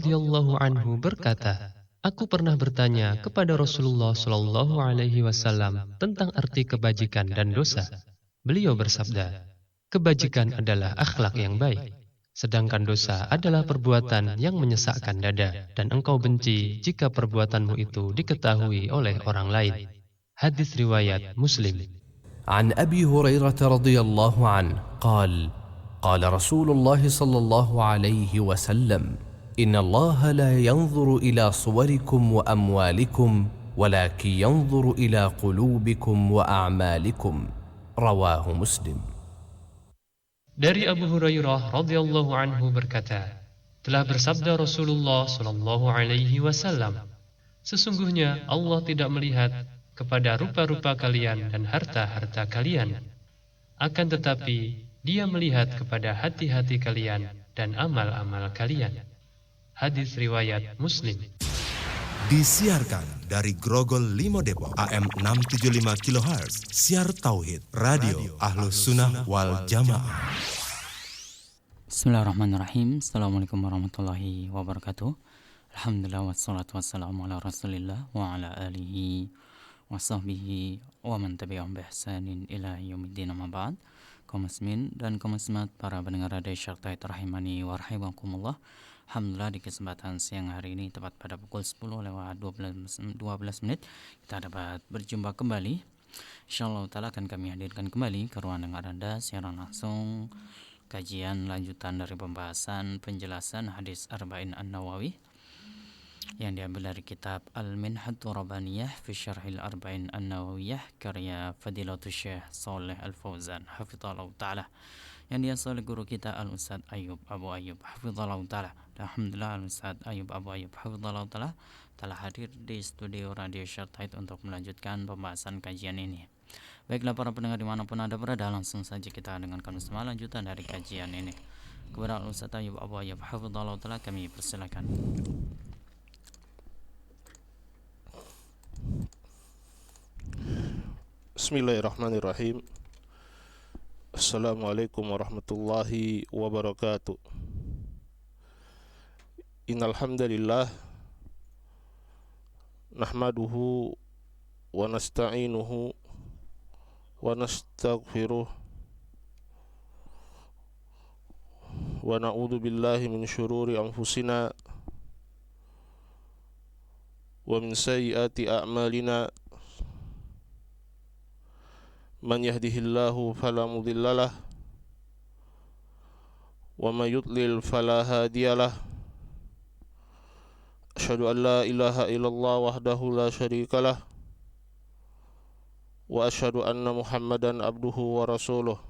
radhiyallahu anhu berkata, "Aku pernah bertanya kepada Rasulullah shallallahu alaihi wasallam tentang arti kebajikan dan dosa. Beliau bersabda, kebajikan adalah akhlak yang baik, sedangkan dosa adalah perbuatan yang menyesakkan dada, dan engkau benci jika perbuatanmu itu diketahui oleh orang lain." Hadis riwayat Muslim. عن أبي هريرة رضي الله عنه قال قال رسول الله صلى الله عليه وسلم إن الله لا ينظر إلى صوركم وأموالكم ولكن ينظر إلى قلوبكم وأعمالكم رواه مسلم. Dari Abu Hurairah radhiyallahu anhu berkata, telah bersabda Rasulullah sallallahu alaihi wasallam, sesungguhnya Allah tidak melihat kepada rupa-rupa kalian dan harta-harta kalian, akan tetapi Dia melihat kepada hati-hati kalian dan amal-amal kalian. Hadis riwayat Muslim. Disiarkan dari Grogol Limo Depok, AM 675 kHz, siar Tauhid, Radio Ahlus Sunnah wal Jamaah. Bismillahirrahmanirrahim. Assalamualaikum warahmatullahi wabarakatuh. Alhamdulillah wassalatu wassalamu ala rasulillah wa ala alihi wa sahbihi wa man tabi'ahum bi ihsanin ila yaumiddin, amma ba'd. Kaum muslimin dan kaum muslimat, para pendengar radio Syarq Tauhid rahimani wa rahimakumullah. Alhamdulillah, di kesempatan siang hari ini tepat pada pukul 10 lewat 12 menit kita dapat berjumpa kembali. Insyaallah taala akan kami hadirkan kembali ke ruang dengar Anda siaran langsung kajian lanjutan dari pembahasan penjelasan hadis Arba'in An-Nawawi yang diambil dari kitab Al-Minhatur Rabbaniyah fi Syarhil Arba'in An-Nawawiyah karya Fadilatul Syekh Shalih Al-Fauzan hafizallahu taala, yang diasuh oleh guru kita Al-Ustaz Ayyub Abu Ayyub hafizallahu taala. Alhamdulillah, Al-Ustaz Ayyub Abu Ayyub hafizallahu taala telah hadir di studio Radio Syarq Tauhid untuk melanjutkan pembahasan kajian ini. Baiklah para pendengar dimanapun Anda berada, langsung saja kita dengarkan bersama lanjutan dari kajian ini. Kepada Al-Ustaz Ayyub Abu Ayyub hafizallahu taala kami persilakan. Bismillahirrahmanirrahim. Assalamualaikum warahmatullahi wabarakatuh. Innal hamdalillah nahmaduhu wa nasta'inuhu wa nastaghfiruh wa na'udzu billahi min syururi anfusina wa min sayyiati a'malina. Man yahdihillahu fala mudhillalah wa may yudlil fala hadiyalah. Asyhadu an la ilaha illallah wahdahu la syarikalah wa asyhadu anna Muhammadan abduhu wa rasuluh.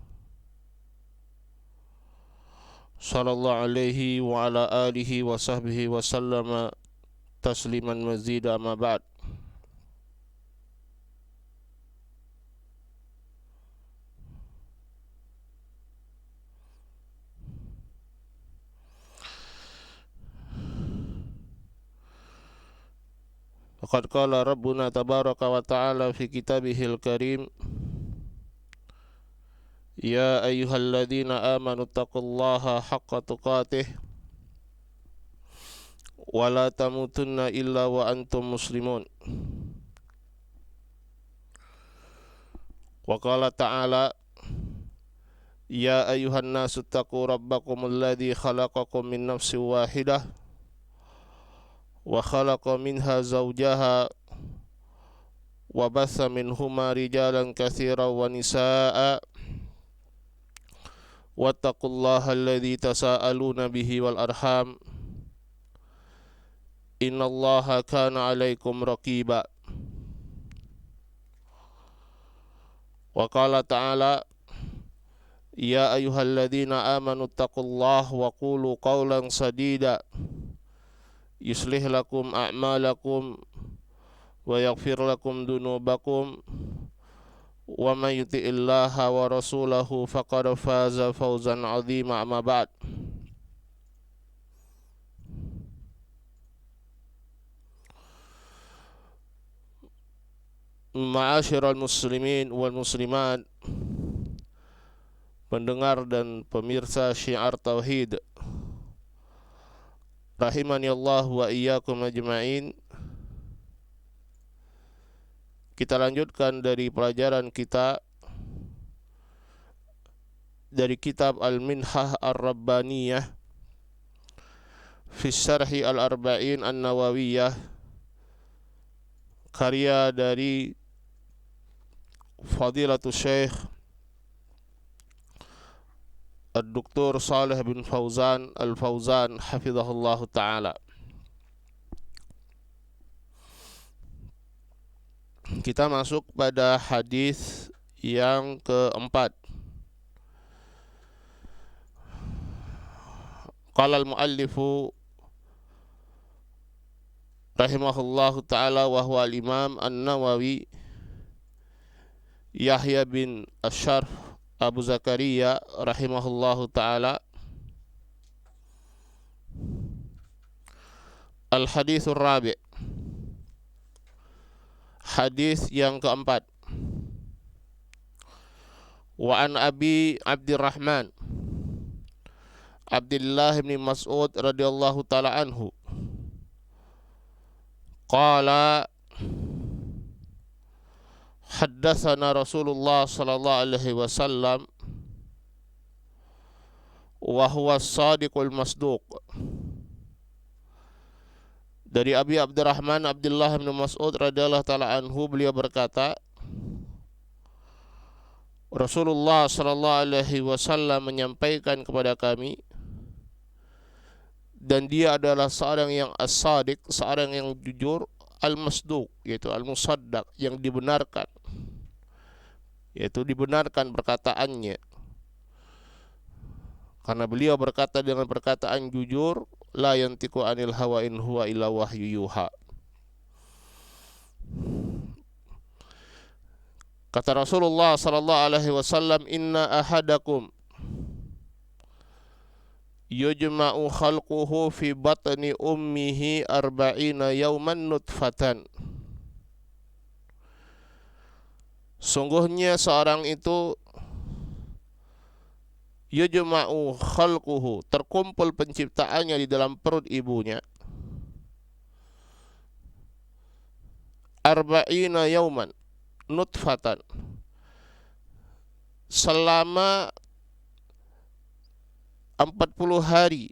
Sallallahu alaihi wa ala alihi wa sahbihi wa sallama tasliman mazida, amma ba'd. Faqad qala Rabbuna tabaraka wa ta'ala fi kitabihil karim, ya ayyuhalladzina amanu taqullaha haqqa tuqatih wa la tamutunna illa wa antum muslimun. Wa qala ta'ala, ya ayyuhan nasu taqu rabbakumul ladzi khalaqakum min nafsin wahidah wa khalaqa minha zawjaha wa batha minhuma rijalan katsiran wa nisaa'a wattaqullaha alladzi tasaaluna bihi wal arham innallaha kana 'alaikum raqiba. Wa qala ta'ala, ya ayyuhalladzina amanu taqullaha wa qulu qawlan sadida yuslih lakum a'malakum wa yaghfir lakum dunubakum wa may yuti'illaha wa rasulahu faqad faza fawzan 'azima, amma ba'd. Ma'asyiral muslimin wal muslimat, pendengar dan pemirsa syiar tauhid rahimani Allah wa iyyakum ajma'in. Kita lanjutkan dari pelajaran kita dari kitab Al-Minhah Ar-Rabbaniyah fi Syarhi Al-Arba'in An-Nawawiyah, karya dari Fadilatul Syekh Ad-Doktor Saleh bin Fauzan Al-Fauzan hafizahullah ta'ala. Kita masuk pada hadis yang keempat. Qala al-muallifu rahimahullahu ta'ala wa huwa al-imam An-Nawawi Yahya bin Asy-Syarf Abu Zakaria rahimahullahu ta'ala. Al-hadithur rabi', hadis yang keempat. Wa an Abi Abdurrahman Abdullah bin Mas'ud radhiyallahu ta'ala anhu qala haddatsana Rasulullah sallallahu alaihi wasallam wa huwa as-sadiqul masduq. Dari Abi Abdurrahman Abdullah bin Mas'ud radhiyallahu ta'ala anhu, beliau berkata, Rasulullah sallallahu alaihi wasallam menyampaikan kepada kami, dan dia adalah seorang yang as-sadiq, seorang yang jujur, al-masduq, yaitu al-musaddaq, yang dibenarkan, yaitu dibenarkan perkataannya. Karena beliau berkata dengan perkataan jujur, la yantiqu anil hawa in huwa illa wahyu yuha. Kata Rasulullah sallallahu alaihi wasallam, inna ahadakum yujma'u khalquhu fi batni ummihi arba'ina yawman nutfatan. Sungguhnya seorang itu yujma'u khalquhu, terkumpul penciptaannya di dalam perut ibunya, arba'ina yawman nutfatan, selama 40 hari,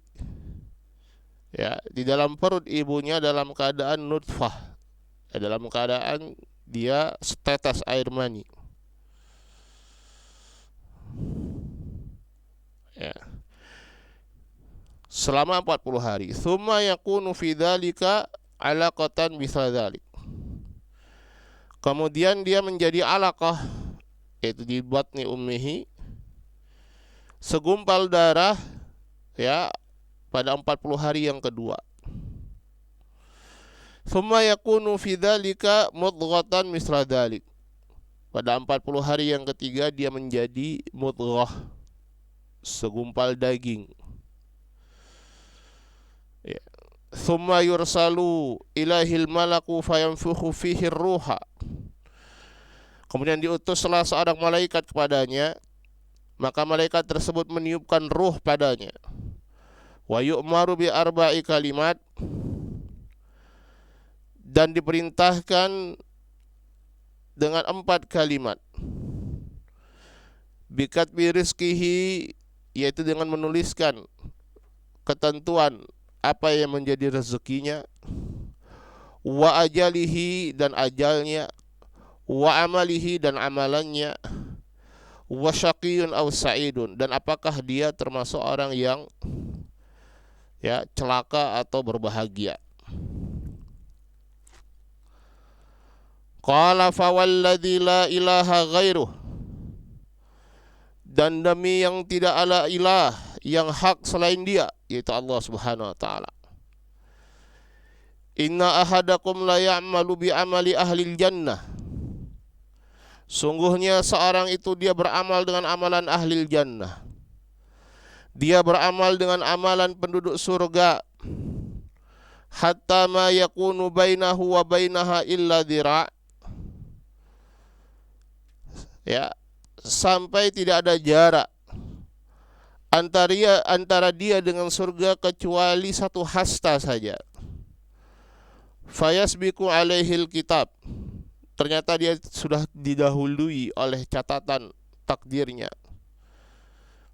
ya, di dalam perut ibunya dalam keadaan nutfah, ya, dalam keadaan dia setetes air mani, ya, selama 40 hari. Tsumma yakunu fi dzalika 'alaqatan mithla dzalik. Kemudian dia menjadi alaqah, yaitu di batni ummihi, segumpal darah, ya, pada 40 hari yang kedua. Tsumma yakunu fi dzalika mudghatan misla dzalik. Pada 40 hari yang ketiga dia menjadi mudghah, segumpal daging. Ya. Tsumma yursalu ilahil malaku fayanfukhu fihi ruha. Kemudian diutuslah seorang malaikat kepadanya, maka malaikat tersebut meniupkan ruh padanya. Wa yu'maru bi arba'i kalimat, dan diperintahkan dengan 4 kalimat. Bikatbi rizkihi, yaitu dengan menuliskan ketentuan apa yang menjadi rezekinya, wa ajalihi, dan ajalnya, wa amalihi, dan amalannya, wa syaqiyun aw sa'idun, dan apakah dia termasuk orang yang, ya, celaka atau berbahagia. Qala fa walladzi la ilaha ghairuh, dan demi yang tidak ada ilah yang hak selain dia, yaitu Allah Subhanahu wa taala. Inna ahadakum la ya'malu bi amali ahlil jannah. Sungguhnya seorang itu dia beramal dengan amalan ahlil jannah. Dia beramal dengan amalan penduduk surga. Hatta ma yakunu bainahu wa bainaha illa dhira'. Ya, sampai tidak ada jarak antara dia dengan surga kecuali satu hasta saja. Fayasbiqu alaihil kitab. Ternyata dia sudah didahului oleh catatan takdirnya.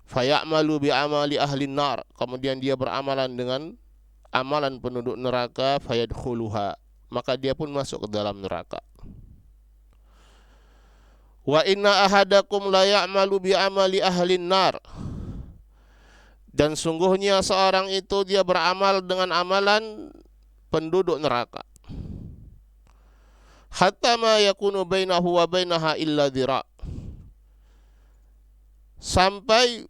Fayamalu bi amali ahli nar. Kemudian dia beramalan dengan amalan penduduk neraka. Fayadkhuluha. Maka dia pun masuk ke dalam neraka. Wa inna ahadakum la ya'malu bi amali ahli nar. Dan sungguhnya seorang itu dia beramal dengan amalan penduduk neraka. Hatta ma yakunu bainahu wa bainaha illa dhira'. Sampai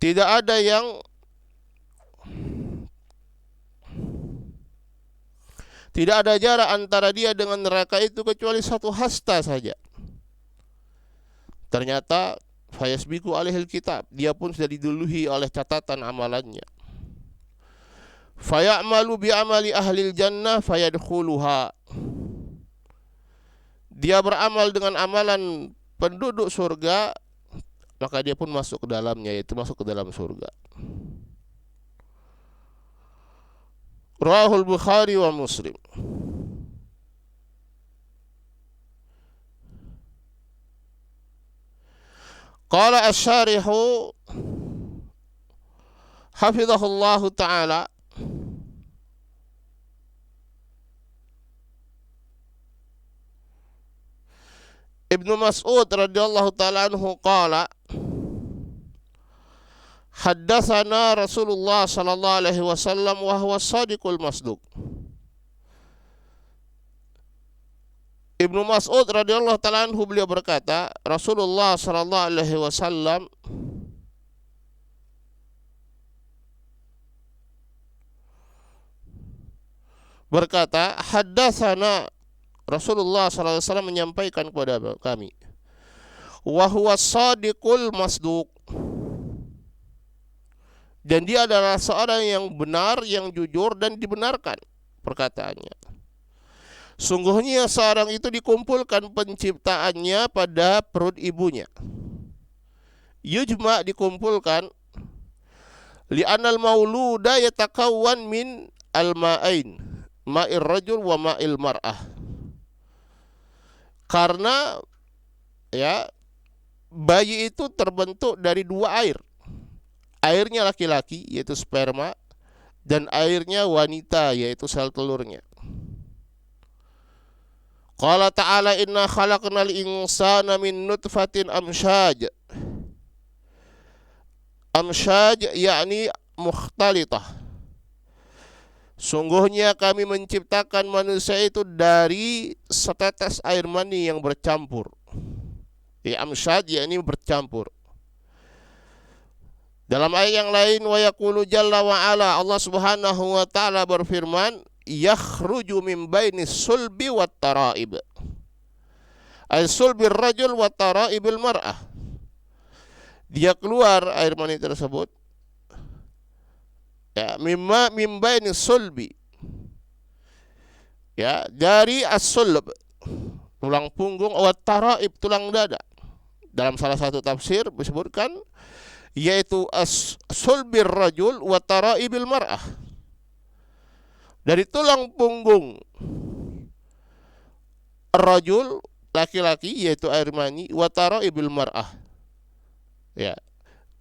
tidak ada jarak antara dia dengan neraka itu kecuali satu hasta saja. Ternyata fayasbiqu alaihil kitab, dia pun sudah didahului oleh catatan amalannya. Fayamalu bi amali ahlil jannah fayadkhuluha. Dia beramal dengan amalan penduduk surga, maka dia pun masuk ke dalamnya, yaitu masuk ke dalam surga. Rawahul Bukhari wa Muslim. Qala asy-syarihu hafizahullahu ta'ala, Ibnu Mas'ud radhiyallahu ta'ala anhu qala haddatsana Rasulullah sallallahu alaihi wasallam wa huwa shadiqul masduq. Ibnu Mas'ud radhiyallahu ta'ala anhu beliau berkata, Rasulullah sallallahu alaihi wasallam berkata, haddatsana, Rasulullah sallallahu alaihi wasallam menyampaikan kepada kami, wa huwa shadiqul masduq. Dan dia adalah seorang yang benar, yang jujur dan dibenarkan perkataannya. Sungguhnya seorang itu dikumpulkan penciptaannya pada perut ibunya. Yujma, dikumpulkan, li'anal mauluda yatakawwan min al-ma'ain, ma'ir rajul wa ma'il mar'ah. Karena ya, bayi itu terbentuk dari dua air. Airnya laki-laki yaitu sperma, dan airnya wanita yaitu sel telurnya. Qala ta'ala inna khalaqnal insana min nutfatin amsyaj. Amsyaj yakni mukhtalitah. Sungguhnya kami menciptakan manusia itu dari setetes air mani yang bercampur. Amsyad yakni bercampur. Dalam ayat yang lain, wa yaqulu jalla wa ala, Allah Subhanahu wa taala berfirman, yakhruju min bainis sulbi wat tara'ib. Ay sulbir rajul wat tara'ibil mar'ah. Dia keluar air mani tersebut, ya, mimma min baini sulbi, ya, dari as-sulb, tulang punggung, wa taraib, tulang dada. Dalam salah satu tafsir disebutkan yaitu as-sulbir rajul wa taraibil mar'ah, dari tulang punggung rajul, laki-laki, yaitu air mani, wa taraibil mar'ah, ya,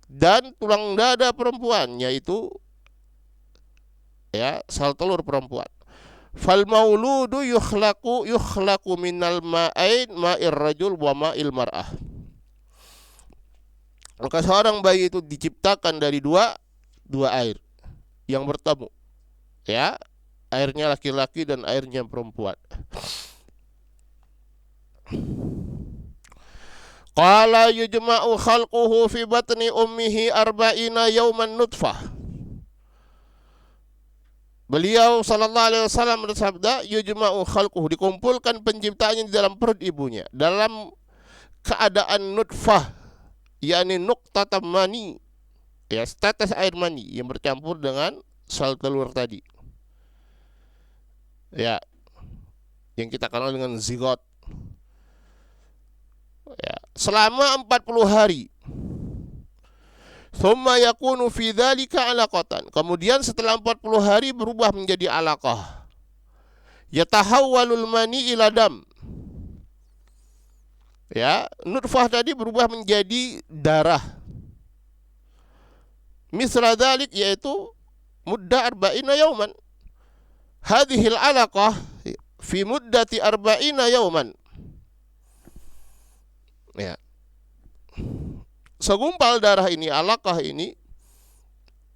dan tulang dada perempuan, yaitu ya, sel telur perempuan. Fal mauludu yukhlaqu minal ma'ain, ma'ir rajul wa ma'il mar'ah. Maka seorang bayi itu diciptakan dari dua air yang bertemu, ya, airnya laki-laki dan airnya perempuan. Qala yujma'u khalquhu fi batni ummihi arba'ina yawman nutfah. Beliau sallallahu alaihi wasallam bersabda, yujma'u khalquhu, dikumpulkan penciptaannya di dalam perut ibunya dalam keadaan nutfah, yakni nuqtatam mani, ya, setetes air mani yang bercampur dengan sel telur tadi, ya, yang kita kenal dengan zigot, ya, selama 40 hari. Thumma yakunu fi dzalika 'alaqatan. Kemudian setelah 40 hari berubah menjadi alaqah. Yatahawwalul mani ila dam. Ya, nutfah tadi berubah menjadi darah. Misra dzalik, yaitu muddah 40 yauman. Hadhil 'alaqah fi muddati 40 yauman. Ya. Segumpal darah ini, alaqah ini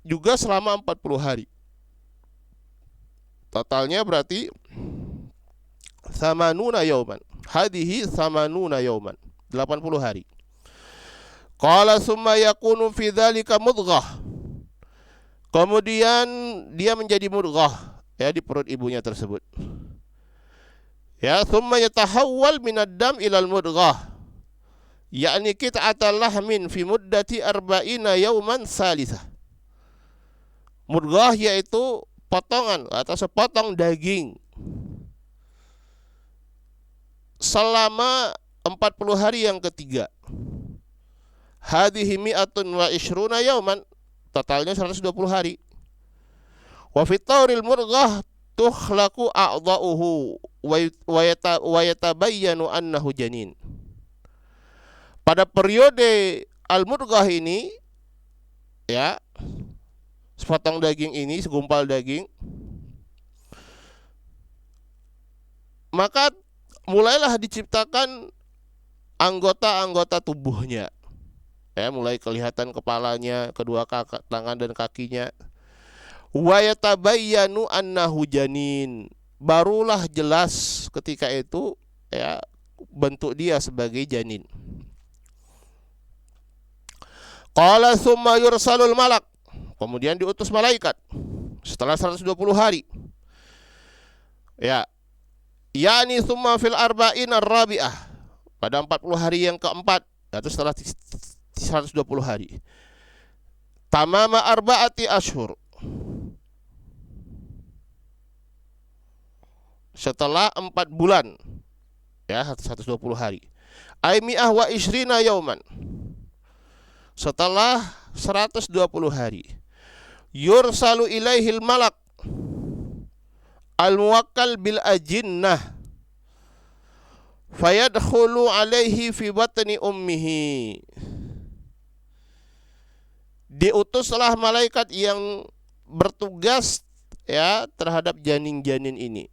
juga selama 40 hari. Totalnya berarti thamanuna yauman. Hadhihi thamanuna yauman. 80 hari. Qala summa yakunu fi dzalika mudghah. Kemudian dia menjadi mudghah, ya, di perut ibunya tersebut. Ya, thumma yatahawwal minad dam ilal mudghah. Yakni qit'atal lahmin fi muddati 40 yauman salisah. Mudghah yaitu potongan atau sepotong daging selama 40 hari yang ketiga. Hadhihi mi'atun wa ishruna yauman. Totalnya 120 hari. Wa fi tawril mudghah tukhlaqu a'dha'uhu wa yatabayyanu annahu janin. Pada periode al-mudghah ini, ya, sepotong daging ini, segumpal daging, maka mulailah diciptakan anggota-anggota tubuhnya. Ya, mulai kelihatan kepalanya, kedua tangan dan kakinya. Wa yatabayyanu annahu janin. Barulah jelas ketika itu, ya, bentuk dia sebagai janin. Qala summa yursalul malak. Kemudian diutus malaikat setelah 120 hari. Ya. Yani summa fil arba'in ar-rabi'ah. Pada 40 hari yang keempat, atau setelah 120 hari. Tamama arba'ati ashur. Setelah 4 bulan, ya, 120 hari. Aimi'ah wa ishrina yauman. Setelah 120 hari. Yursalu ilaihil malak al-muwakkal bil ajinnah fayadkhulu alaihi fi batni ummihi. Diutuslah malaikat yang bertugas, ya, terhadap janin-janin ini,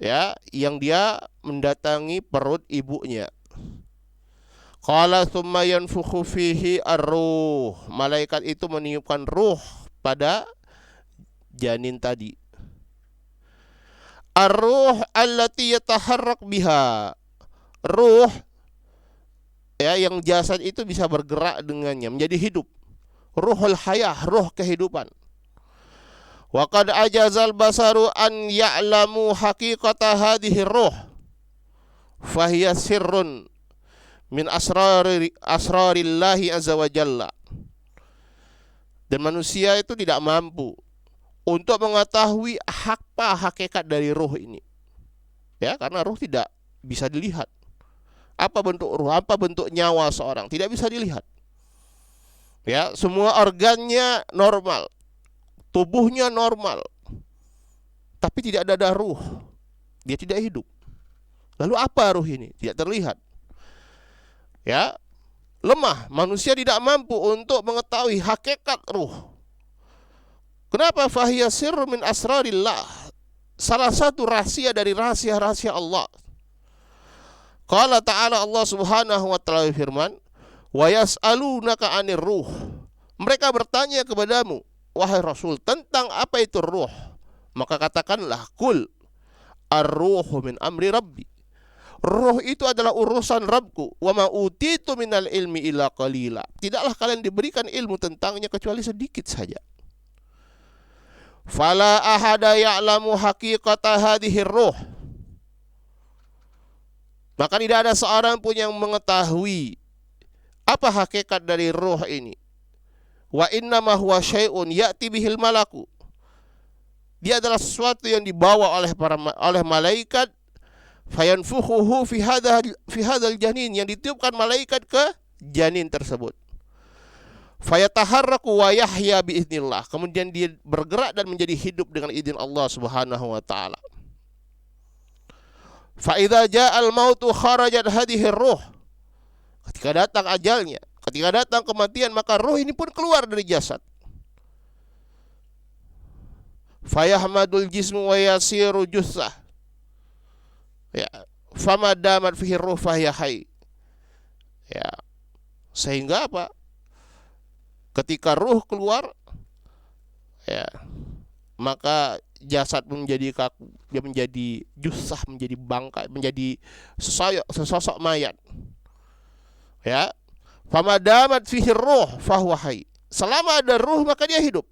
ya, yang dia mendatangi perut ibunya. Qala thumma yanfukhu fihi ar-ruh. Malaikat itu meniupkan ruh pada janin tadi. Ar-ruh allati yataharrak biha. Ruh, ya, yang jasad itu bisa bergerak dengannya, menjadi hidup. Ruhul hayah, ruh kehidupan. Wa qad ajazal basaru an ya'lamu haqiqata hadhihi ruh. Fahiya sirrun min asrarillahi azza wa jalla. Dan manusia itu tidak mampu untuk mengetahui apa hakikat dari ruh ini, ya, karena ruh tidak bisa dilihat. Apa bentuk ruh, apa bentuk nyawa seorang, tidak bisa dilihat. Ya, semua organnya normal, tubuhnya normal, tapi tidak ada ruh, dia tidak hidup. Lalu apa ruh ini? Tidak terlihat. Ya, lemah, manusia tidak mampu untuk mengetahui hakikat ruh. Kenapa? Fahiya sirru min asrarillah. Salah satu rahasia dari rahasia-rahasia Allah. Qala ta'ala, Allah subhanahu wa ta'ala firman, wa yas'alunaka 'anir ruh. Mereka bertanya kepadamu, wahai Rasul, tentang apa itu ruh. Maka katakanlah, kul ar-ruhu min amri rabbi. Ruh itu adalah urusan Rabbku. Wa ma utitu minal ilmi illa qalila. Tidaklah kalian diberikan ilmu tentangnya kecuali sedikit saja. Fala ahada ya'lamu haqiqata hadhihi ruh. Maka tidak ada seorang pun yang mengetahui apa hakikat dari ruh ini. Wa innama huwa syai'un ya'ti bihil malaku. Dia adalah sesuatu yang dibawa oleh malaikat. Fayanfukhuhu fi hadzal janin, yang ditiupkan malaikat ke janin tersebut. Fayataharraku wa yahya biiznillah. Kemudian dia bergerak dan menjadi hidup dengan izin Allah Subhanahu wa taala. Fa idza ja'al mautu kharajat hadhihi ruh. Ketika datang ajalnya, ketika datang kematian, maka ruh ini pun keluar dari jasad. Fayahmadul jismu wa yasiru jussah. Ya, fama damat fihi ruh fahiya hayy. Ya. Sehingga apa? Ketika ruh keluar, ya, maka jasad menjadi kaku, dia menjadi jussah, menjadi bangkai, menjadi sesosok mayat. Ya. Fama damat fihi ruh fahuwa hayy. Selama ada ruh maka dia hidup.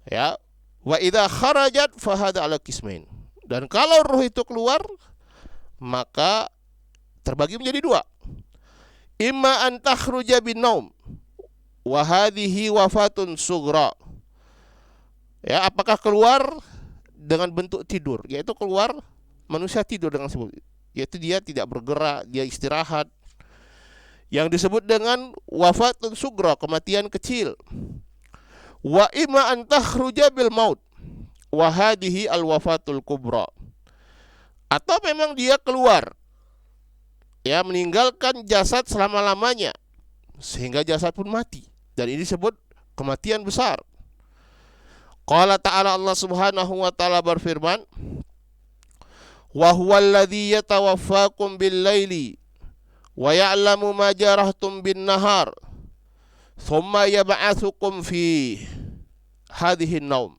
Ya. Wa idza kharajat fahada ala qismain. Dan kalau ruh itu keluar, maka terbagi menjadi dua. Imma an takhruja bin naum wa hadhihi wafatun sughra. Ya, apakah keluar dengan bentuk tidur, yaitu keluar manusia tidur dengan sebab, yaitu dia tidak bergerak, dia istirahat. Yang disebut dengan wafatun sughra, kematian kecil. Wa imma an takhruja bil maut wa hadhihi al wafatul kubra. Atau memang dia keluar, ya, meninggalkan jasad selama-lamanya sehingga jasad pun mati, dan ini disebut kematian besar. Qala ta'ala, Allah Subhanahu wa taala berfirman, wa huwal ladzi yatawaffakum bil laili wa ya'lamu ma jarahtum bin nahar thumma yab'atsukum fi hadhihi an-naum.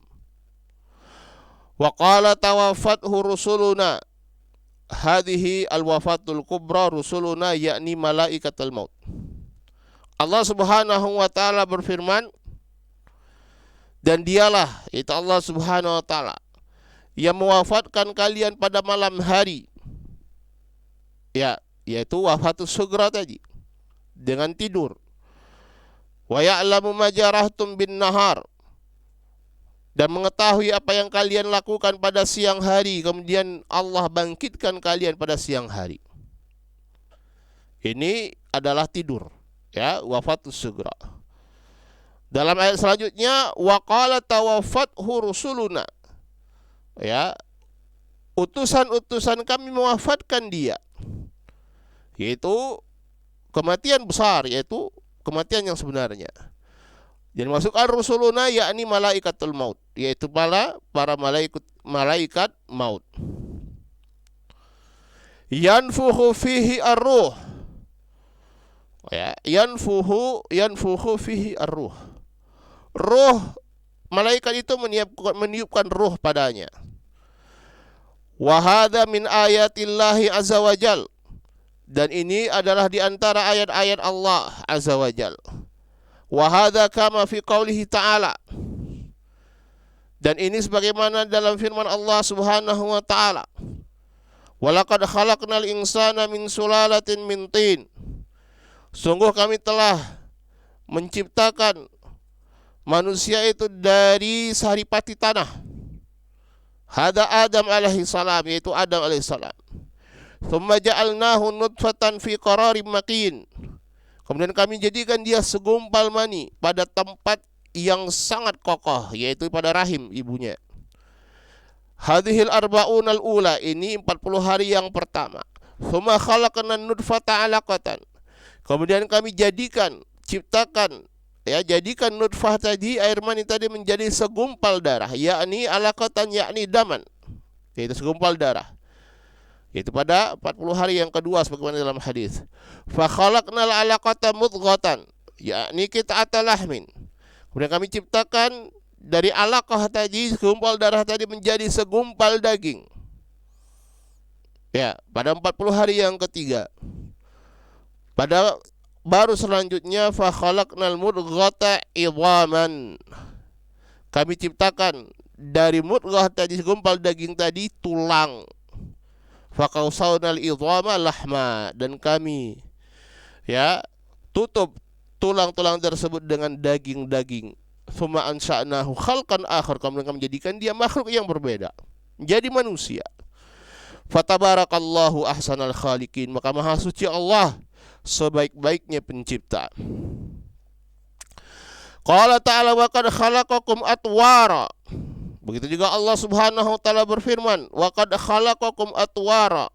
Wa qala tawaffathu rusuluna hadhihi al-wafatul kubra rusuluna, yakni malaikatul maut. Allah Subhanahu wa taala berfirman, dan dialah, itu Allah Subhanahu wa taala, yang mewafatkan kalian pada malam hari. Ya, yaitu wafatus sughra tadi, dengan tidur. Wa ya'lamu ma jarahtum bin nahar, dan mengetahui apa yang kalian lakukan pada siang hari, kemudian Allah bangkitkan kalian pada siang hari. Ini adalah tidur, ya, wafatus sughra. Dalam ayat selanjutnya, wa qala tawaffathu rusuluna, ya, utusan-utusan kami mewafatkan dia, yaitu kematian besar, yaitu kematian yang sebenarnya. Dan masukkan rusuluna, yakni malaikatul maut, yaitu para malaikat maut. Yanfuhu fihi ar-ruh, ya, yanfuhu fihi ar-ruh. Ruh malaikat itu meniupkan ruh padanya. Wa hadza min ayatillahi azza wajal, dan ini adalah di antara ayat-ayat Allah azza wajal. Wa hadza kama fi qaulihi ta'ala, dan ini sebagaimana dalam firman Allah Subhanahu wa taala, walaqad khalaqnal insana min sulalatin min tin. Sungguh kami telah menciptakan manusia itu dari saripati tanah. Hada Adam alaihi salam, yaitu Adam alaihi salam. Tsumma ja'alnahu nutfatan fi qararin makin. Kemudian kami jadikan dia segumpal mani pada tempat yang sangat kokoh, yaitu pada rahim ibunya. Hadhil arba'unal ula, ini 40 hari yang pertama. Tsumma khalaqna nutfata 'alaqatan. Kemudian kami ciptakan, ya, jadikan nutfah tadi, air mani tadi, menjadi segumpal darah, yakni 'alaqatan, yakni daman, yaitu segumpal darah. Itu pada 40 hari yang kedua sebagaimana dalam hadis. Fa khalaqnal 'alaqata mudghatan, yakni qit'atan lahmin. Kemudian kami ciptakan dari alaqah tadi, segumpal darah tadi, menjadi segumpal daging. Ya, pada 40 hari yang ketiga. Pada baru selanjutnya, fa khalaqnal mudghata idhaman. Kami ciptakan dari mudghah tadi, segumpal daging tadi, tulang. Faqausawnal idhama lahma, dan kami, ya, tutup tulang-tulang tersebut dengan daging-daging. Tsumma ansha'nahu khalqan akhar, kemudian kami menjadikan dia makhluk yang berbeda, menjadi manusia. Fatabarakallahu ahsanal khaliqin, maka maha suci Allah sebaik-baiknya pencipta. Qala ta'ala wa qad khalaqakum atwara. Begitu juga Allah Subhanahu wa taala berfirman, wa qad khalaqakum atwara,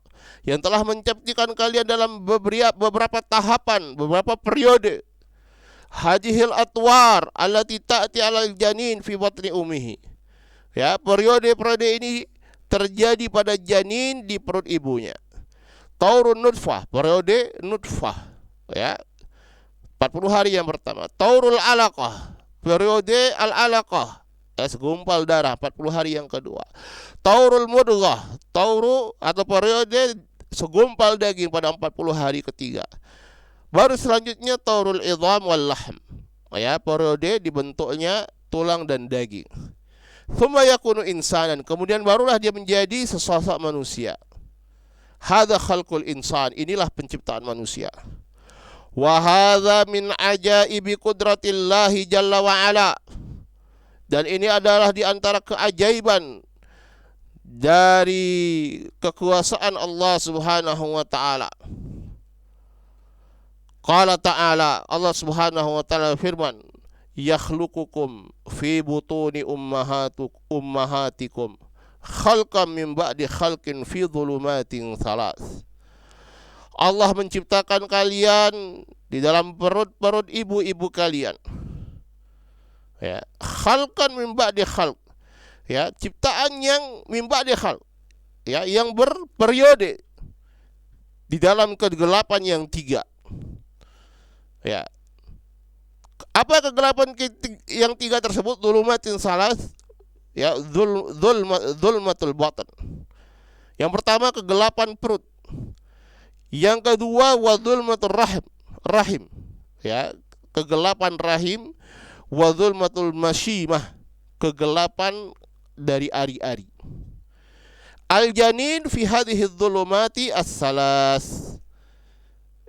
yang telah menciptakan kalian dalam beberapa tahapan, beberapa periode. Hadhil atwar allati ta'ti 'alal janin fi batni ummihi. Ya, periode-periode ini terjadi pada janin di perut ibunya. Taurun nutfah, periode nutfah, ya, 40 hari yang pertama. Taurul alaqah, periode al-alaqah, segumpal darah, 40 hari yang kedua. Taurul mudghah, tauru atau periode segumpal daging pada 40 hari ketiga. Baru selanjutnya taurul idham wal lahm, ya, periode dibentuknya tulang dan daging. Tsumma yakunu insanan, kemudian barulah dia menjadi sesosok manusia. Hadza khalqul insan, inilah penciptaan manusia. Wa hadza min ajaibi qudratillahi jalla wa ala, dan ini adalah di antara keajaiban dari kekuasaan Allah Subhanahu wa taala. Qala ta'ala, Allah Subhanahu wa taala firman, yakhluqukum fi butuni ummahatikum khalqan min ba'di khalqin fi dhulumatin thalath. Allah menciptakan kalian di dalam perut-perut ibu-ibu kalian. Ya, khalqan min ba'di khalq. Ya, ciptaan yang min ba'di khalq. Ya, yang berperiode di dalam kegelapan yang tiga. Ya. Apa kegelapan yang tiga tersebut? Dhulumatin salas, ya, dzulmatul batan. Yang pertama kegelapan perut. Yang kedua wa dzulmatur rahim, ya, kegelapan rahim. Wa dzulmatul masyimah, kegelapan dari ari-ari. Al-janin fi hadhihi dzulumati as-salas.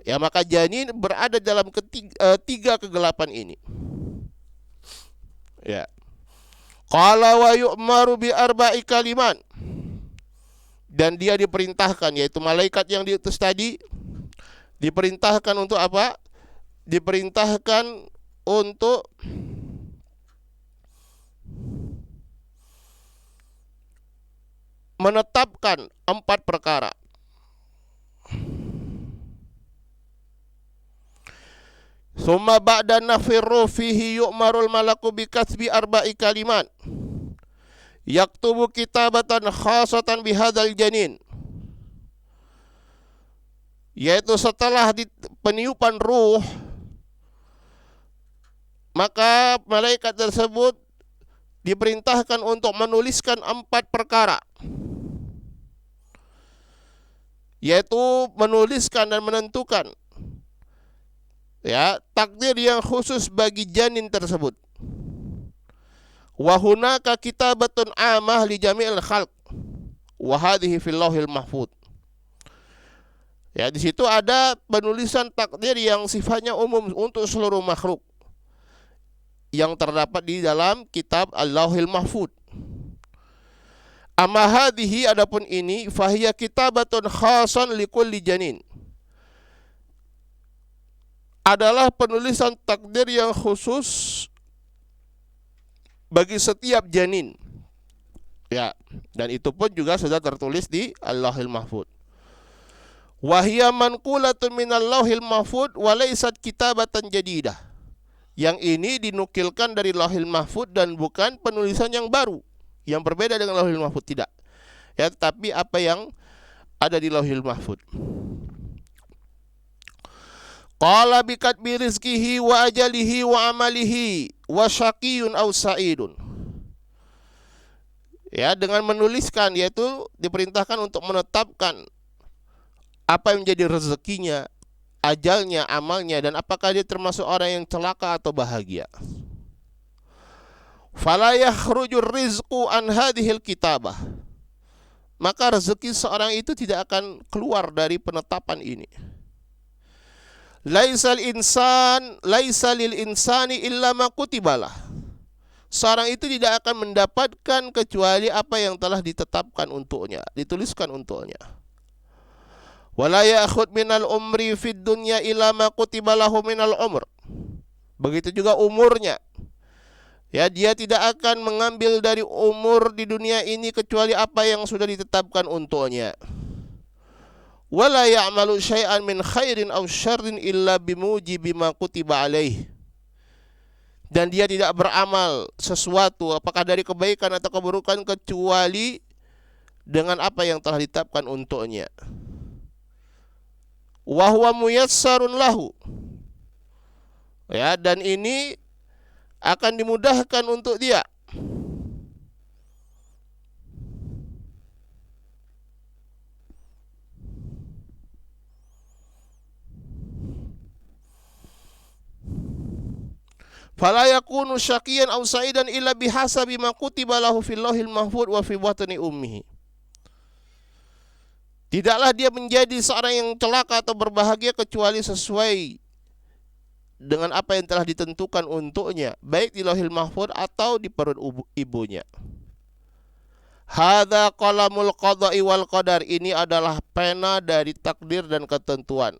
Ya, maka janin berada dalam tiga kegelapan ini. Ya. Qala wa yu'maru bi arba'i kalimat. Dan dia diperintahkan, yaitu malaikat yang diutus tadi, diperintahkan untuk apa? Diperintahkan untuk menetapkan 4 perkara. Summa ba'da nafirru fihi yu'marul malaku bikasbi arba'i kalimat yaktubu kitabatan khasatan bihadzal janin. Yaitu setelah peniupan ruh, maka malaikat tersebut diperintahkan untuk menuliskan 4 perkara, yaitu menuliskan dan menentukan, ya, takdir yang khusus bagi janin tersebut. Wa hunaka kitabatun amah li jami'il khalq wa hadhihi fil lauhil mahfuz. Ya, di situ ada penulisan takdir yang sifatnya umum untuk seluruh makhluk yang terdapat di dalam kitab Al-Lauhil Mahfuz. Amma hadhihi, adapun ini, fahiya kitabatun khasan likulli janin, adalah penulisan takdir yang khusus bagi setiap janin. Ya, dan itu pun juga sudah tertulis di Al-Lauhil Mahfuz. Wa hiya manqulatun minal Lauhil Mahfuz wa laysat kitabatan jadidah. Yang ini dinukilkan dari Lauhil Mahfuz dan bukan penulisan yang baru, yang berbeda dengan Lauhil Mahfuz, tidak. Ya, tetapi apa yang ada di Lauhil Mahfuz. Qala bikatbi rizqihi wa ajalihi wa amalihi wa syaqiyun aw sa'idun. Ya, dengan menuliskan, yaitu diperintahkan untuk menetapkan apa yang menjadi rezekinya, ajalnya, amalnya, dan apakah dia termasuk orang yang celaka atau bahagia. Fala yakhrujur rizqu an hadhil kitabah. Maka rezeki seorang itu tidak akan keluar dari penetapan ini. Laisa lil insani illa ma kutibalah. Seorang itu tidak akan mendapatkan kecuali apa yang telah ditetapkan untuknya, dituliskan untuknya. Wala ya'khud minal umri fid dunya illa ma kutiba lahu minal umr. Begitu juga umurnya. Ya, dia tidak akan mengambil dari umur di dunia ini kecuali apa yang sudah ditetapkan untuknya. Wala ya'malu syai'an min khairin aw syarrin illa bimujibi ma kutiba alaih. Dan dia tidak beramal sesuatu apakah dari kebaikan atau keburukan kecuali dengan apa yang telah ditetapkan untuknya. Wa huwa muyassarun lahu. Ya, dan ini akan dimudahkan untuk dia. Fala yakunu syaqiyan aw sa'idan illa bihasabi ma kutiba lahu fil lauhil mahfuz wa fi batni ummihi. Tidaklah dia menjadi seorang yang celaka atau berbahagia kecuali sesuai dengan apa yang telah ditentukan untuknya, baik di lauhil mahfuz atau di perut ibunya. Hadza qalamul qada'i wal qadar, ini adalah pena dari takdir dan ketentuan.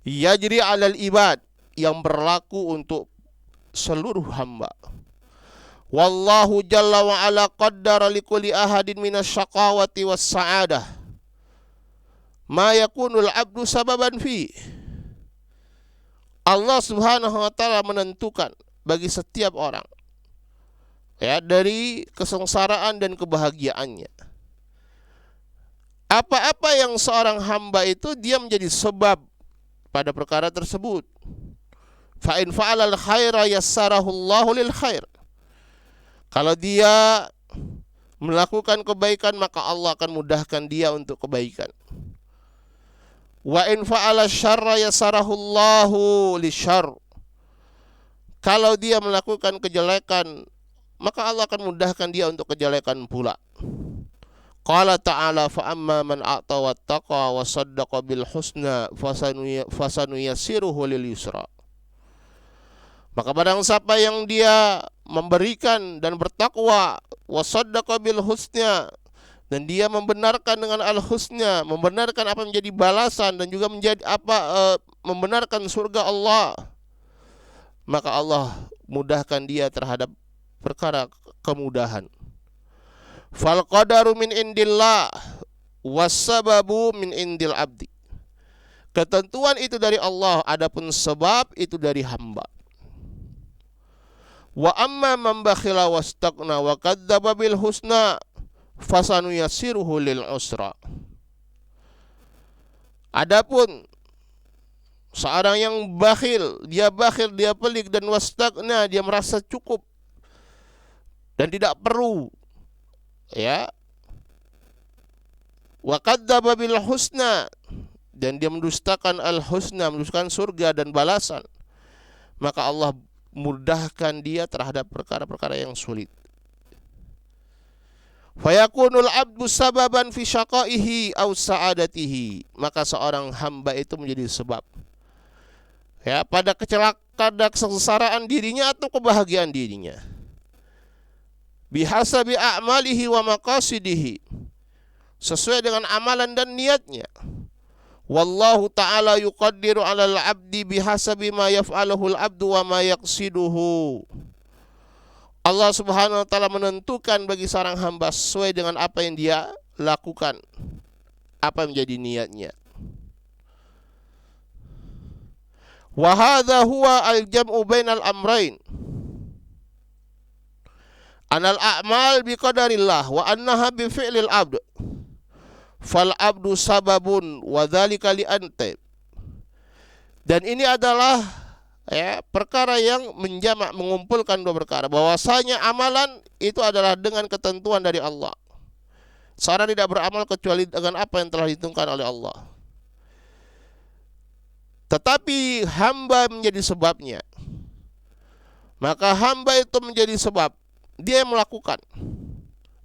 Yajri 'alal ibad, yang berlaku untuk seluruh hamba. Wallahu jalla wa ala qaddara likulli ahadin minasyaqawati was sa'adah ma yakunul 'abdu sababan fi. Allah Subhanahu wa taala menentukan bagi setiap orang, ya, dari kesengsaraan dan kebahagiaannya. Apa-apa yang seorang hamba itu dia menjadi sebab pada perkara tersebut. Fa in fa'alal khaira yassarahu Allahu lil khair. Kalau dia melakukan kebaikan maka Allah akan mudahkan dia untuk kebaikan. Wa in fa'ala syarra yassarahu Allahu lisyarr. Kalau dia melakukan kejelekan maka Allah akan mudahkan dia untuk kejelekan pula. Qala ta'ala fa amma man a'ta wattaqa wa saddaqa bil husna fasanuyassiruhu lil yusra. Maka barang siapa yang dia memberikan dan bertakwa, wa saddaqa bil husna, dan dia membenarkan dengan al-husna, membenarkan apa menjadi balasan dan juga menjadi membenarkan surga Allah, maka Allah mudahkan dia terhadap perkara kemudahan. Fal qadaru min indillah was sababu min indil abdi. Ketentuan itu dari Allah, adapun sebab itu dari hamba. Wa amma man bakhila wastaqna wa kadzdzaba bil husna fasanuyassiruhu lil usra. Adapun seorang yang bakhil, dia pelit dan wastaqna, dia merasa cukup dan tidak perlu, ya. Wa kadzdzaba bil husna, dan dia mendustakan al-husna, mendustakan surga dan balasan, maka Allah mudahkan dia terhadap perkara-perkara yang sulit. Fayakunul abdu sababan fi syaqaihi aw sa'adatihi, maka seorang hamba itu menjadi sebab, ya, pada kecelakaan, kesengsaraan dirinya atau kebahagiaan dirinya. Bihasabi a'malihi wa maqasidihi, sesuai dengan amalan dan niatnya. Wallahu ta'ala yuqaddiru 'alal 'abdi bihasabi ma yaf'aluhu al-'abdu wa ma yaqsiduhu. Allah Subhanahu wa taala menentukan bagi seorang hamba sesuai dengan apa yang dia lakukan, apa menjadi niatnya. Wa hadza huwa al-jam'u bainal amrayn. Anal a'mal biqadarillah wa annaha bi fi'lil 'abd. Fal abdu sababun wa dzalika li anta. Dan ini adalah, ya, perkara yang mengumpulkan dua perkara, bahwasanya amalan itu adalah dengan ketentuan dari Allah. Seorang tidak beramal kecuali dengan apa yang telah ditentukan oleh Allah. Tetapi hamba menjadi sebabnya. Maka hamba itu menjadi sebab, dia yang melakukan.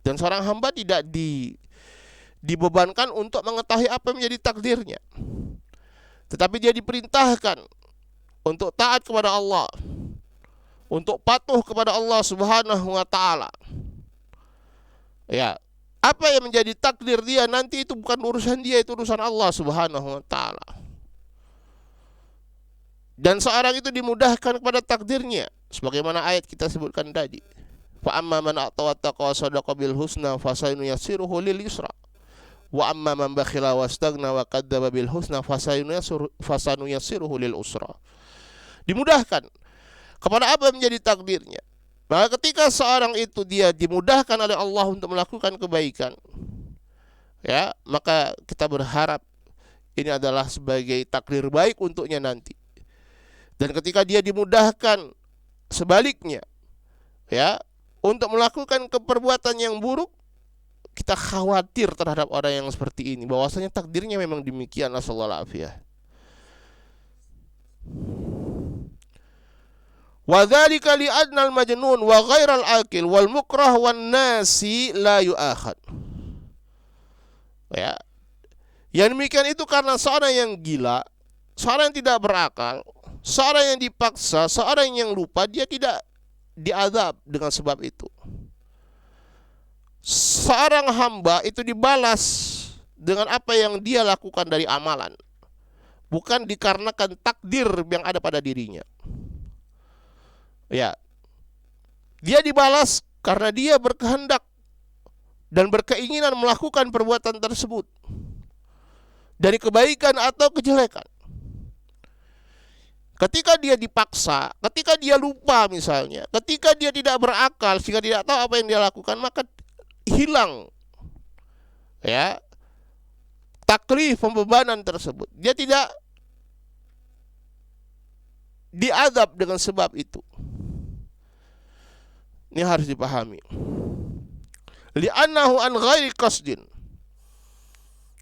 Dan seorang hamba tidak dibebankan untuk mengetahui apa yang menjadi takdirnya, tetapi dia diperintahkan untuk taat kepada Allah, untuk patuh kepada Allah Subhanahu wa taala. Ya, apa yang menjadi takdir dia nanti itu bukan urusan dia, itu urusan Allah Subhanahu wa taala. Dan seorang itu dimudahkan kepada takdirnya, sebagaimana ayat kita sebutkan tadi. Fa amma man a'ta wattaqa wa sadaqa bil husna fasanuyassiruhu lil yusra. Wa amma man bakhila wastaghna wa kadzdzaba bil husna fasanuyassiruhu lil usra. Dimudahkan kepada apa yang menjadi takdirnya. Maka ketika seorang itu dia dimudahkan oleh Allah untuk melakukan kebaikan, ya, maka kita berharap ini adalah sebagai takdir baik untuknya nanti. Dan ketika dia dimudahkan sebaliknya, ya, untuk melakukan perbuatan yang buruk, kita khawatir terhadap orang yang seperti ini, bahwasanya takdirnya memang demikian. Nasallallahu alaihi. Wa dzalika li adnal majnun wa ghairal aqil wal mukrah wan nasi la yu'akhad. Ya. Yang demikian itu karena seorang yang gila, seorang yang tidak berakal, seorang yang dipaksa, seorang yang lupa, dia tidak diazab dengan sebab itu. Seorang hamba itu dibalas dengan apa yang dia lakukan dari amalan, bukan dikarenakan takdir yang ada pada dirinya. Ya, dia dibalas karena dia berkehendak dan berkeinginan melakukan perbuatan tersebut, dari kebaikan atau kejelekan. Ketika dia dipaksa, ketika dia lupa misalnya, ketika dia tidak berakal sehingga tidak tahu apa yang dia lakukan, maka hilang, ya, taklif, pembebanan tersebut. Dia tidak diazab dengan sebab itu. Ini harus dipahami. Li'annahu an ghairi qasdin.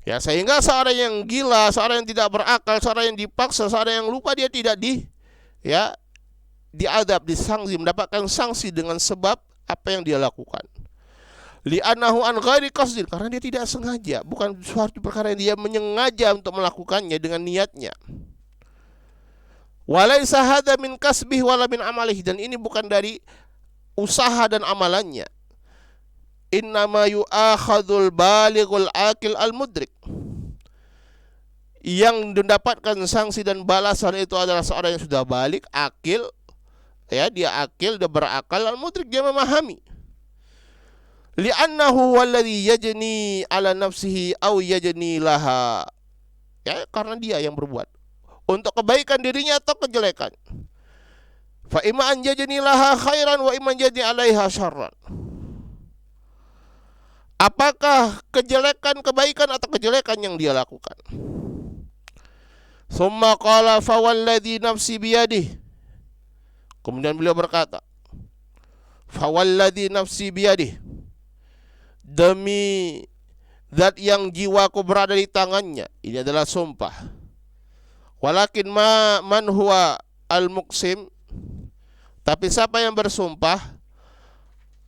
Ya, sehingga seorang yang gila, seorang yang tidak berakal, seorang yang dipaksa, seorang yang lupa, dia tidak diadab, disangsi, mendapatkan sanksi dengan sebab apa yang dia lakukan. Li'annahu an ghairi qasdin, karena dia tidak sengaja, bukan suatu perkara yang dia menyengaja untuk melakukannya dengan niatnya. Walaysa hadza min kasbih wala min amalih, dan ini bukan dari usaha dan amalannya. Innama yu'akhadzul balighul aqil al-mudrik. Yang mendapatkan sanksi dan balasan itu adalah seorang yang sudah balik, akil, ya, dia akil, dia berakal, al-mudrik, dia memahami. Li'annahu walladhi yajni ala nafsihi aw yajni laha. Ya, karena dia yang berbuat untuk kebaikan dirinya atau kejelekan. Fa imma an yajni laha khairan wa imma yajni 'alaiha syarran. Apakah kejelekan kebaikan atau kejelekan yang dia lakukan? Summa qala fa walladhi nafsi biyadihi. Kemudian beliau berkata, fa walladhi nafsi biyadihi, demi zat yang jiwaku berada di tangannya. Ini adalah sumpah. Walakin man huwa al-muqsim, tapi siapa yang bersumpah?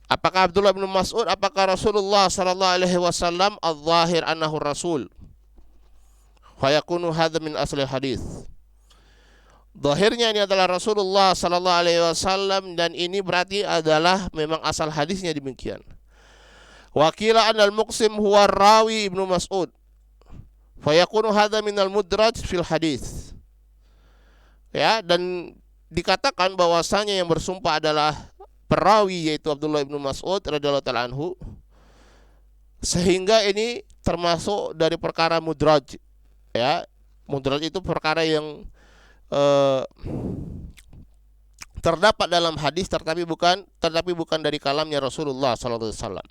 Apakah Abdullah bin Mas'ud? Apakah Rasulullah sallallahu alaihi wasallam? Al-zahir annahu rasul. Fa yakunu hadza min asli hadis. Zahirnya ini adalah Rasulullah sallallahu alaihi wasallam, dan ini berarti adalah memang asal hadisnya demikian. Wa qila anal muqsim huwa rawi Ibnu Mas'ud. Fa yakunu hadza min al-mudraj fil hadis. Ya, dan dikatakan bahwasanya yang bersumpah adalah perawi, yaitu Abdullah bin Mas'ud radhiyallahu ta'ala anhu, sehingga ini termasuk dari perkara mudraj. Ya, mudraj itu perkara yang terdapat dalam hadis tetapi bukan dari kalamnya Rasulullah sallallahu alaihi wasallam.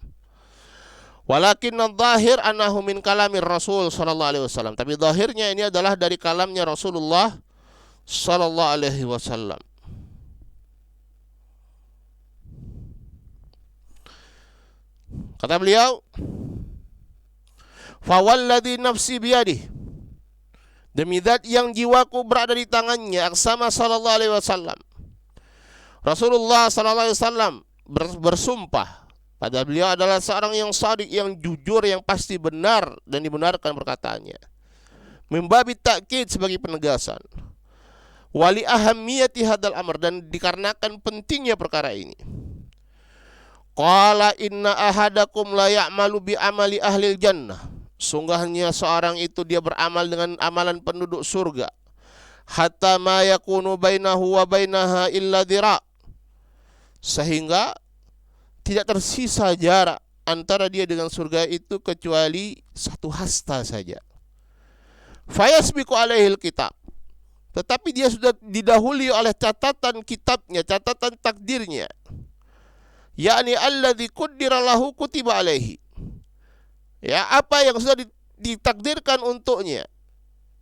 Walakin adh-dhahir annahu min kalamir Rasul sallallahu alaihi wasallam. Tapi zahirnya ini adalah dari kalamnya Rasulullah sallallahu alaihi wasallam. Kata beliau, fa walladhi nafsi biyadihi, demi zat yang jiwaku berada di tangannya, aqsama sallallahu alaihi wasallam. Rasulullah sallallahu alaihi wasallam bersumpah, padahal beliau adalah seorang yang shadiq, yang jujur, yang pasti benar dan dibenarkan perkataannya. Mimbabi ta'kid, sebagai penegasan. Wali ahammiyati hadal amr, dan dikarenakan pentingnya perkara ini. Qala inna ahadakum la ya'malu bi amali ahlil jannah. Sungguhnya seorang itu dia beramal dengan amalan penduduk surga. hatta ma yakunu bainahu wa bainaha illa dhira, sehingga tidak tersisa jarak antara dia dengan surga itu kecuali satu hasta saja. Fayasbiqu alaihil kitab, tetapi dia sudah didahului oleh catatan kitabnya, catatan takdirnya, yakni alladzi qaddara lahu kutiba alaihi, ya, apa yang sudah ditakdirkan untuknya,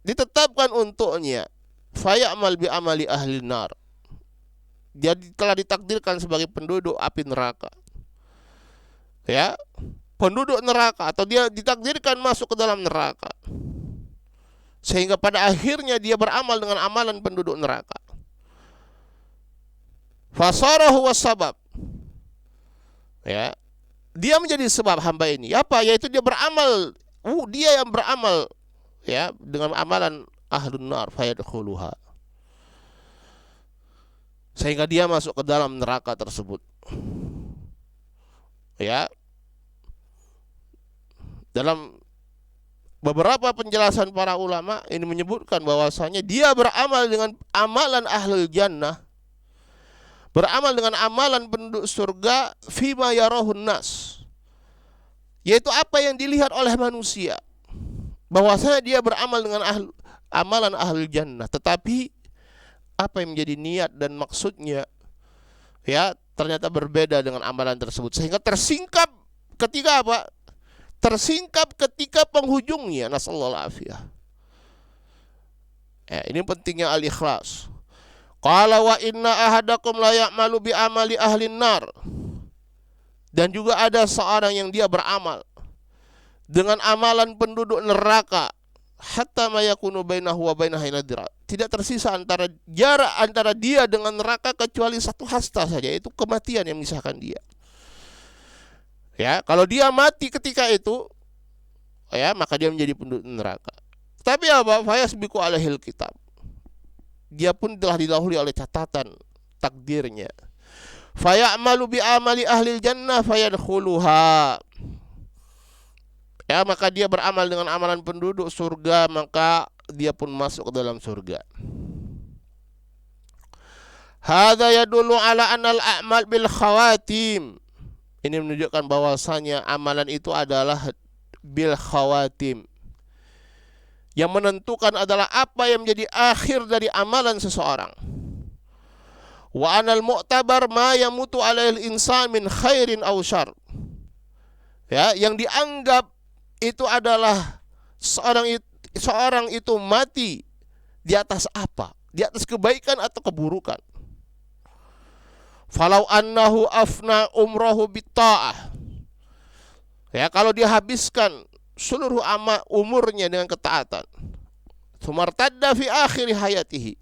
ditetapkan untuknya. Fayamal bi amali ahli nar, dia telah ditakdirkan sebagai penduduk api neraka, ya, penduduk neraka, atau dia ditakdirkan masuk ke dalam neraka, sehingga pada akhirnya dia beramal dengan amalan penduduk neraka. Fasarahu wasabab, ya, dia menjadi sebab hamba ini, apa? Yaitu dia beramal, dia yang beramal, ya, dengan amalan ahlun nar, fayadkhuluha, sehingga dia masuk ke dalam neraka tersebut. Ya, dalam beberapa penjelasan para ulama ini menyebutkan bahwasanya dia beramal dengan amalan ahlul jannah, beramal dengan amalan penduduk surga, fima yarahun nas, yaitu apa yang dilihat oleh manusia, bahwasanya dia beramal dengan amalan ahlul jannah, tetapi apa yang menjadi niat dan maksudnya, ya, ternyata berbeda dengan amalan tersebut, sehingga tersingkap ketika apa? Tersingkap ketika penghujungnya. Nasallallahu alaihi. Ini pentingnya al-ikhlas. Qala wa inna ahadakum la ya'malu bi amali ahli nar. Dan juga ada seorang yang dia beramal dengan amalan penduduk neraka, hatta ma yakunu bainahu wa bainaha illa dhira, tidak tersisa jarak antara dia dengan neraka kecuali satu hasta saja, yaitu kematian yang memisahkan dia. Ya, kalau dia mati ketika itu, ya, maka dia menjadi penduduk neraka. Tapi apa? Fayasbiqu alaihil kitab, dia pun telah didahului oleh catatan takdirnya. Fayamalu bi amali ahlil jannah fayadkhuluha, ya, maka dia beramal dengan amalan penduduk surga, maka dia pun masuk ke dalam surga. Hadza yadullu ala anal a'mal bil khawatim, ini menunjukkan bahwasanya amalan itu adalah bil khawatim, yang menentukan adalah apa yang menjadi akhir dari amalan seseorang. Wa anal mu'tabar ma yamutu alaihil insan min khairin aw syarr, ya, yang dianggap itu adalah seorang itu mati di atas apa? Di atas kebaikan atau keburukan. Falau annahu afna umrahu bitta'ah, ya, kalau dia habiskan seluruh umurnya dengan ketaatan, sumartadda fi akhir hayatihi,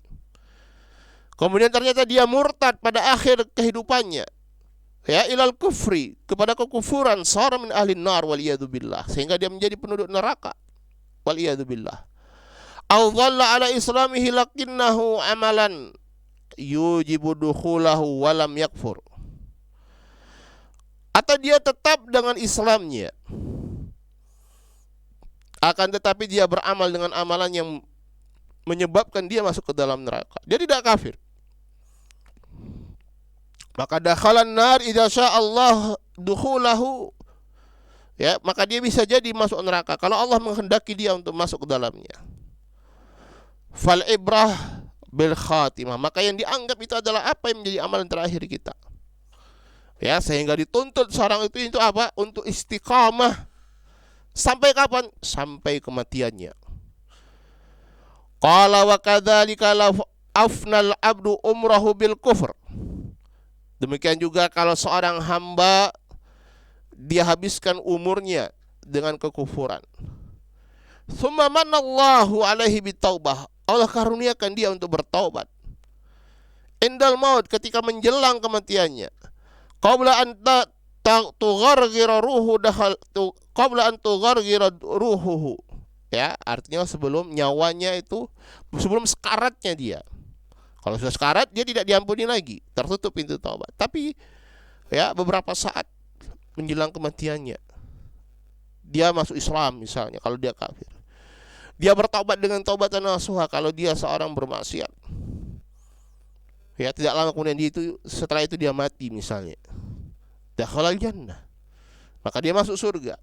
kemudian ternyata dia murtad pada akhir kehidupannya, ya, ilal kufri, kepada kekufuran, sara min ahli nar waliyadu billah, sehingga dia menjadi penduduk neraka, waliyadu billah. Au dhalla ala islamihi lakinnahu amalan yujibu dukhulahu walam yakfur, atau dia tetap dengan Islamnya, akan tetapi dia beramal dengan amalan yang menyebabkan dia masuk ke dalam neraka, dia tidak kafir. Maka dakhalan nar idza sya'allah dukhulahu, ya, maka dia bisa jadi masuk neraka kalau Allah menghendaki dia untuk masuk ke dalamnya. Fal ibrah bil khatimah, maka yang dianggap itu adalah apa yang menjadi amalan terakhir kita, ya, sehingga dituntut seorang itu apa? Untuk istiqamah sampai kapan? Sampai kematiannya. Qala wa kadzalika la afnal abdu umrahu bil kufr, demikian juga kalau seorang hamba dia habiskan umurnya dengan kekufuran. Tsumma manallahu alaihi bitaubah, Allah karuniakan dia untuk bertaubat. Indal maut, ketika menjelang kematiannya. Qabla an tugharghira ruhu qabla an tugharghira ruhuhu, ya, artinya sebelum nyawanya itu, sebelum sekaratnya dia. Kalau sudah sekarat, dia tidak diampuni lagi, tertutup pintu taubat. Tapi, ya, beberapa saat menjelang kematiannya, dia masuk Islam misalnya, kalau dia kafir, Dia bertaubat dengan taubatan nasuha kalau dia seorang bermaksiat. Ya, tidak lama kemudian setelah itu dia mati misalnya. Dakhalal jannah. Maka dia masuk surga.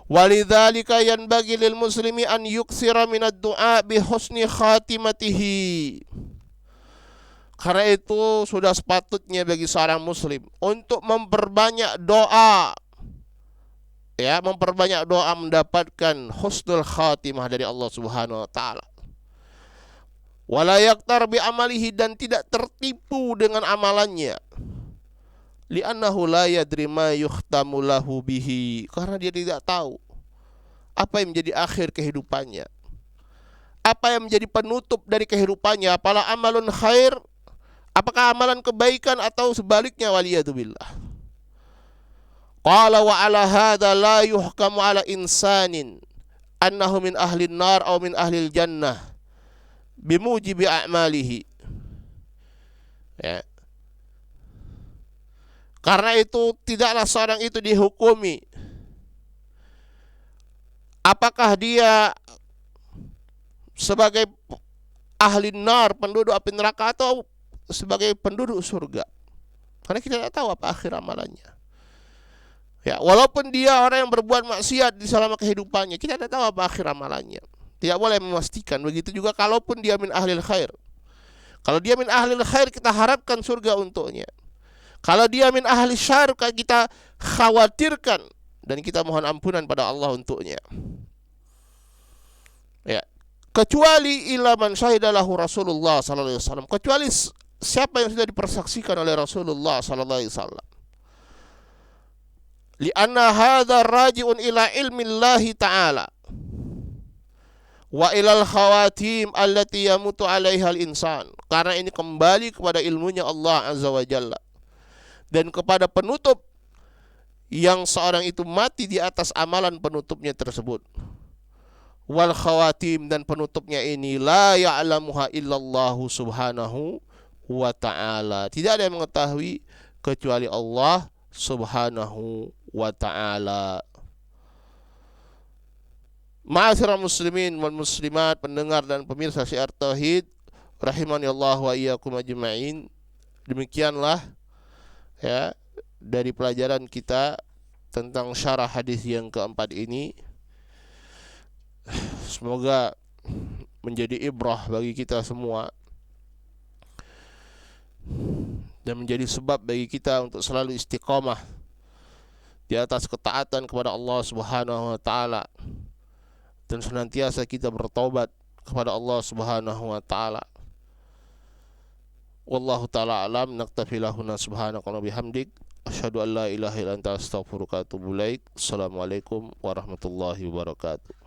Walidzalika yanbaghi lil muslimi an yuktsira minad du'a bi husni khatimatihi. Karena itu sudah sepatutnya bagi seorang muslim untuk memperbanyak doa. Ya, memperbanyak doa mendapatkan husnul khatimah dari Allah Subhanahu wa taala. Wala yaktar bi amalihi, dan tidak tertipu dengan amalannya. Li'annahu la yadri ma yukhtamu lahu bihi, karena dia tidak tahu apa yang menjadi akhir kehidupannya. Apa yang menjadi penutup dari kehidupannya, apakah amalun khair, apakah amalan kebaikan atau sebaliknya, waliyadzubillah. Qala wa ala hadza la yuhkamu ala insanin annahu min ahli nar aw min ahli jannah bimujibi a'malihi. Ya. Karena itu tidaklah seorang itu dihukumi apakah dia sebagai ahli nar, penduduk api neraka, atau sebagai penduduk surga. Karena kita tidak tahu apa akhir amalannya. Ya, walaupun dia orang yang berbuat maksiat di selama kehidupannya, kita tidak tahu apa akhir amalannya. Tidak boleh memastikan. Begitu juga kalaupun dia min ahlil khair. Kalau dia min ahlil khair, kita harapkan surga untuknya. Kalau dia min ahli syarr, kita khawatirkan dan kita mohon ampunan pada Allah untuknya. Ya, kecuali ila man syahidalahu Rasulullah sallallahu alaihi wasallam, kecuali siapa yang sudah dipersaksikan oleh Rasulullah sallallahu alaihi wasallam. Li'anna hadza raji'un ila ilmi Allah ta'ala wa ilal khawatim allati yamutu 'alaiha al-insan. Karena ini kembali kepada ilmunya Allah azza wa jalla dan kepada penutup yang seorang itu mati di atas amalan penutupnya tersebut. Wal khawatim, dan penutupnya ini la ya'lamuha illallahu subhanahu wa ta'ala. Tidak ada yang mengetahui kecuali Allah subhanahu wa ta'ala. Ma'asyiral muslimin wal muslimat, pendengar dan pemirsa Syiar Tauhid rahimani Allah wa iyyakum ajma'in. Demikianlah ya dari pelajaran kita tentang syarah hadis yang keempat ini. Semoga menjadi ibrah bagi kita semua dan menjadi sebab bagi kita untuk selalu istiqamah di atas ketaatan kepada Allah Subhanahu wa taala dan senantiasa kita bertaubat kepada Allah Subhanahu wa taala. Wallahu taala alam. Naktafi lahuna subhanaka wa bihamdik asyhadu an la ilaha illa anta astaghfiruka wa atubu ilaik. Assalamualaikum warahmatullahi wabarakatuh.